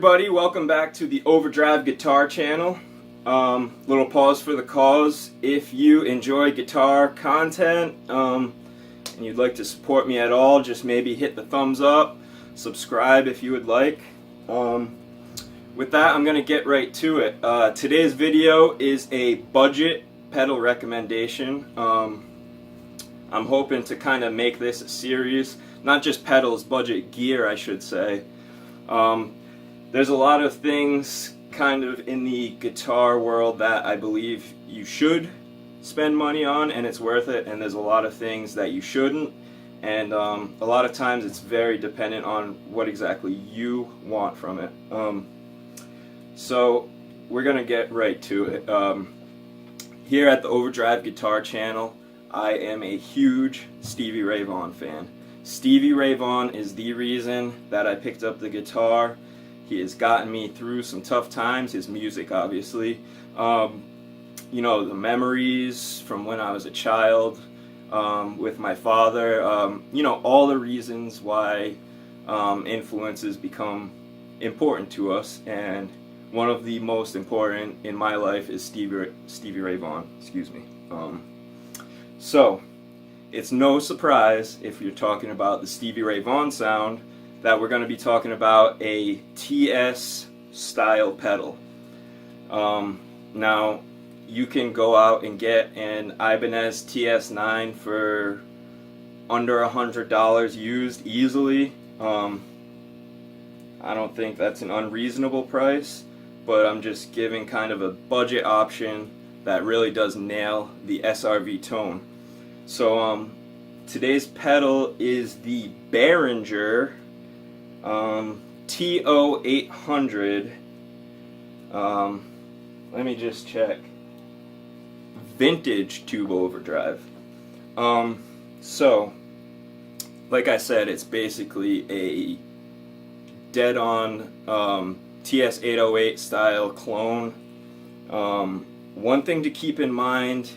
everybody, welcome back to the Overdrive guitar channel. Little pause for the cause. If you enjoy guitar content and you'd like to support me at all, just maybe hit the thumbs up, subscribe if you would like. With that, I'm gonna get right to it. Today's video is a budget pedal recommendation. I'm hoping to kind of make this a series, not just pedals, budget gear I should say. There's a lot of things kind of in the guitar world that I believe you should spend money on and it's worth it, and there's a lot of things that you shouldn't, and a lot of times it's very dependent on what exactly you want from it. So we're gonna get right to it. Here at the Overdrive guitar channel, I am a huge Stevie Ray Vaughan fan. Stevie Ray Vaughan is the reason that I picked up the guitar. He has gotten me through some tough times, his music obviously. You know, the memories from when I was a child with my father, you know, all the reasons why influences become important to us, and one of the most important in my life is Stevie Ray Vaughan, excuse me. So, it's no surprise if you're talking about the Stevie Ray Vaughan sound that we're going to be talking about a TS style pedal. Now, you can go out and get an Ibanez TS9 for under $100 used easily. I don't think that's an unreasonable price, but I'm just giving kind of a budget option that really does nail the SRV tone. So today's pedal is the Behringer TO800. Let me just check. Vintage tube overdrive. So, like I said, it's basically a dead-on TS808 style clone. One thing to keep in mind,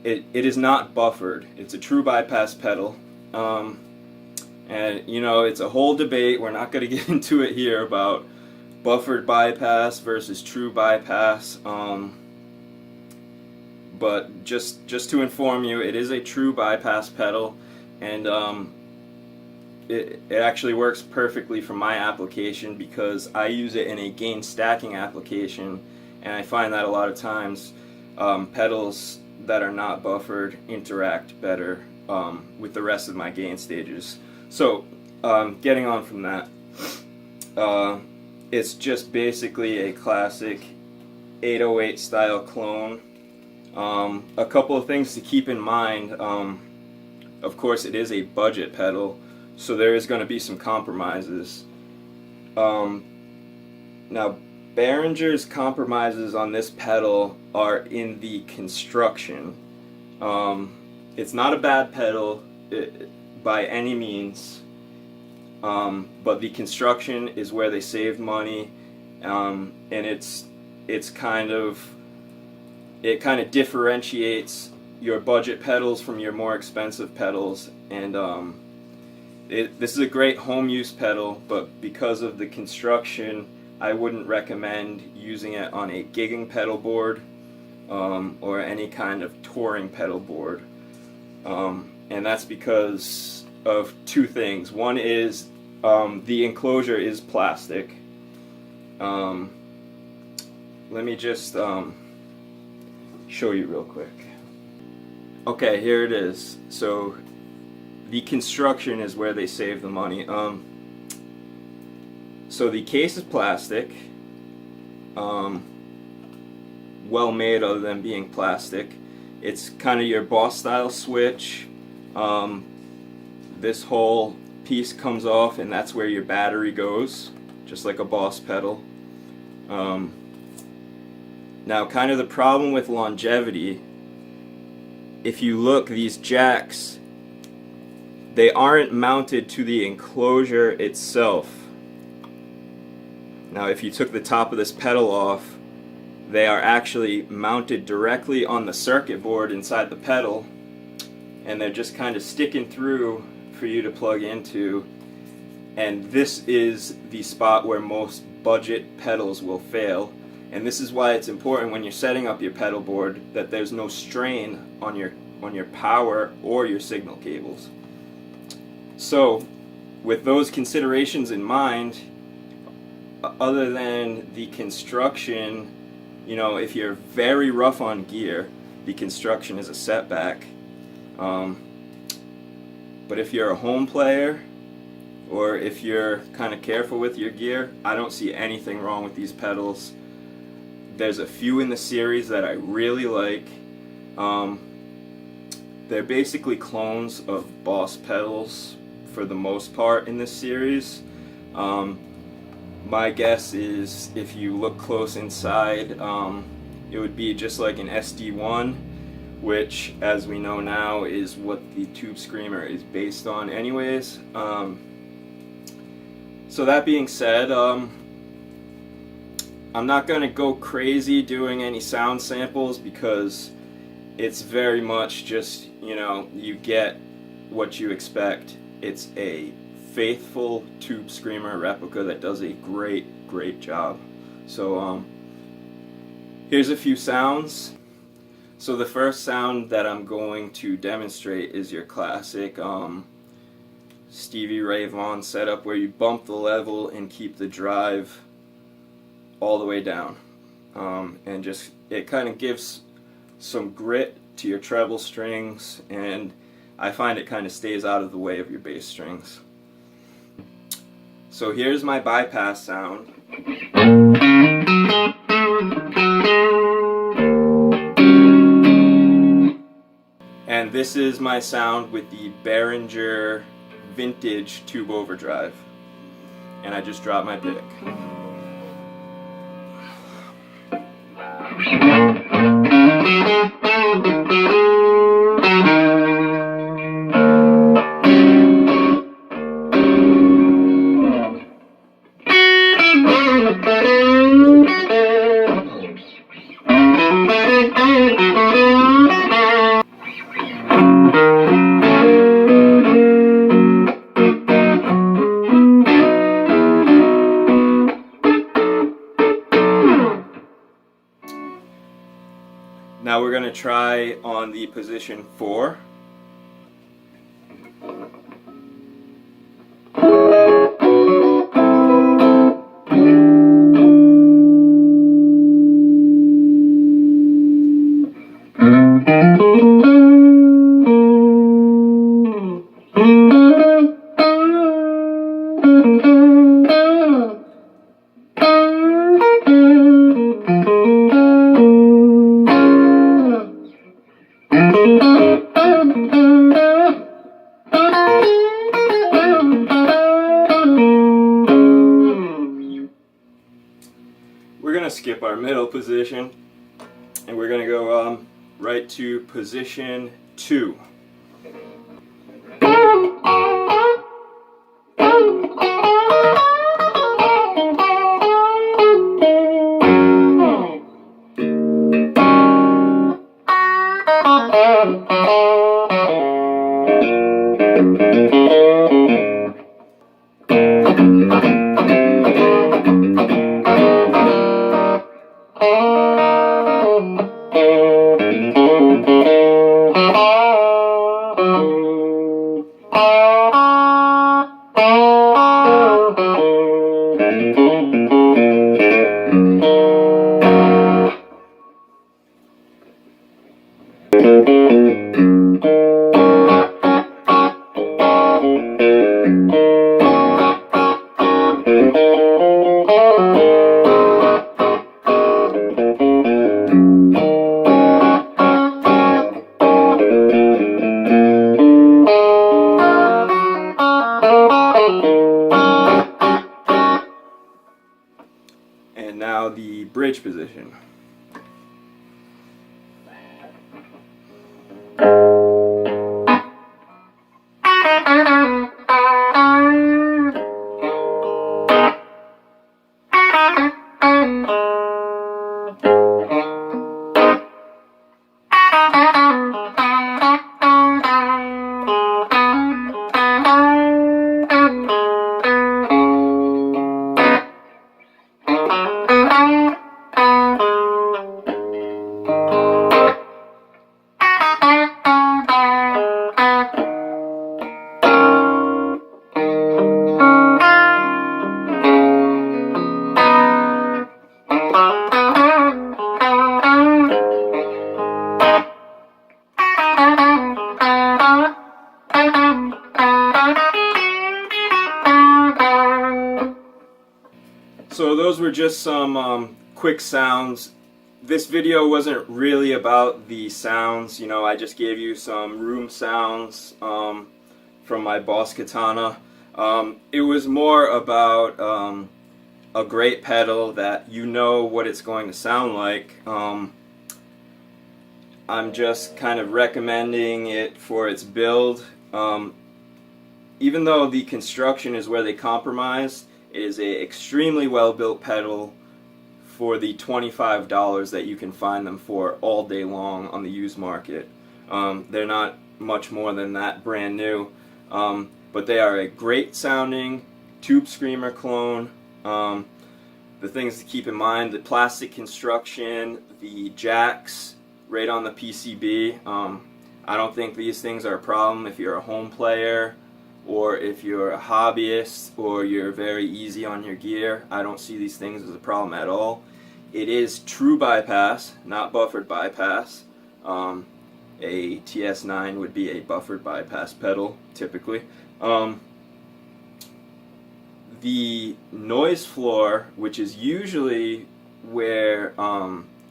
it is not buffered. It's a true bypass pedal. And you know, it's a whole debate. We're not going to get into it here about buffered bypass versus true bypass. But just to inform you, it is a true bypass pedal, and it actually works perfectly for my application because I use it in a gain stacking application, and I find that a lot of times pedals that are not buffered interact better with the rest of my gain stages. So, getting on from that, it's just basically a classic 808 style clone. A couple of things to keep in mind. Of course, it is a budget pedal, so there is going to be some compromises. Now, Behringer's compromises on this pedal are in the construction. It's not a bad pedal by any means, but the construction is where they saved money, and it kind of differentiates your budget pedals from your more expensive pedals, and this is a great home use pedal, but because of the construction, I wouldn't recommend using it on a gigging pedal board or any kind of touring pedal board. And that's because of two things. One is the enclosure is plastic. Let me just show you real quick. Okay, here it is. So the construction is where they save the money. So the case is plastic, well made other than being plastic. It's kind of your Boss style switch. This whole piece comes off, and that's where your battery goes, just like a Boss pedal. Now, kind of the problem with longevity, if you look, these jacks, they aren't mounted to the enclosure itself. Now, if you took the top of this pedal off, they are actually mounted directly on the circuit board inside the pedal, and they're just kind of sticking through for you to plug into. And this is the spot where most budget pedals will fail. And this is why it's important when you're setting up your pedal board that there's no strain on your power or your signal cables. So with those considerations in mind, other than the construction, you know, if you're very rough on gear, the construction is a setback. But if you're a home player, or if you're kind of careful with your gear, I don't see anything wrong with these pedals. There's a few in the series that I really like. They're basically clones of Boss pedals for the most part in this series. My guess is if you look close inside, it would be just like an SD1, which, as we know now, is what the Tube Screamer is based on anyways. So that being said, I'm not going to go crazy doing any sound samples because it's very much just, you know, you get what you expect. It's a faithful Tube Screamer replica that does a great job. So here's a few sounds. So the first sound that I'm going to demonstrate is your classic Stevie Ray Vaughan setup where you bump the level and keep the drive all the way down, and just it kind of gives some grit to your treble strings, and I find it kind of stays out of the way of your bass strings. So here's my bypass sound. And this is my sound with the Behringer vintage tube overdrive. And I just dropped my pick. Now we're going to try on the position 4. We're going to skip our middle position and we're going to go right to position 2. And now the bridge position. were just some quick sounds. This video wasn't really about the sounds, you know, I just gave you some room sounds from my Boss Katana. It was more about a great pedal that you know what it's going to sound like. I'm just kind of recommending it for its build. Even though the construction is where they compromised, it is a extremely well built pedal for the $25 that you can find them for all day long on the used market. They're not much more than that brand new, but they are a great sounding tube screamer clone. The things to keep in mind: the plastic construction, the jacks right on the PCB. I don't think these things are a problem if you're a home player or if you're a hobbyist or you're very easy on your gear. I don't see these things as a problem at all. It is true bypass, not buffered bypass. A TS9 would be a buffered bypass pedal typically. The noise floor, which is usually where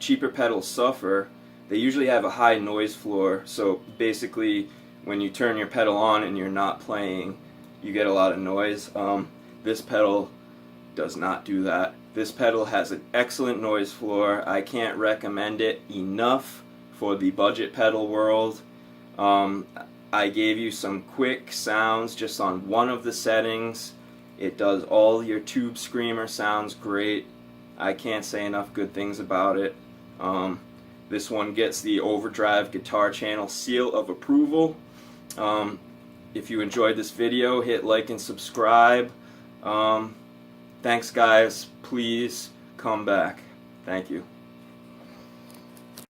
cheaper pedals suffer, they usually have a high noise floor, so basically when you turn your pedal on and you're not playing, you get a lot of noise. This pedal does not do that. This pedal has an excellent noise floor. I can't recommend it enough for the budget pedal world. I gave you some quick sounds just on one of the settings. It does all your tube screamer sounds great. I can't say enough good things about it. This one gets the Overdrive Guitar Channel seal of approval. If you enjoyed this video, hit like and subscribe. Thanks guys, please come back. Thank you.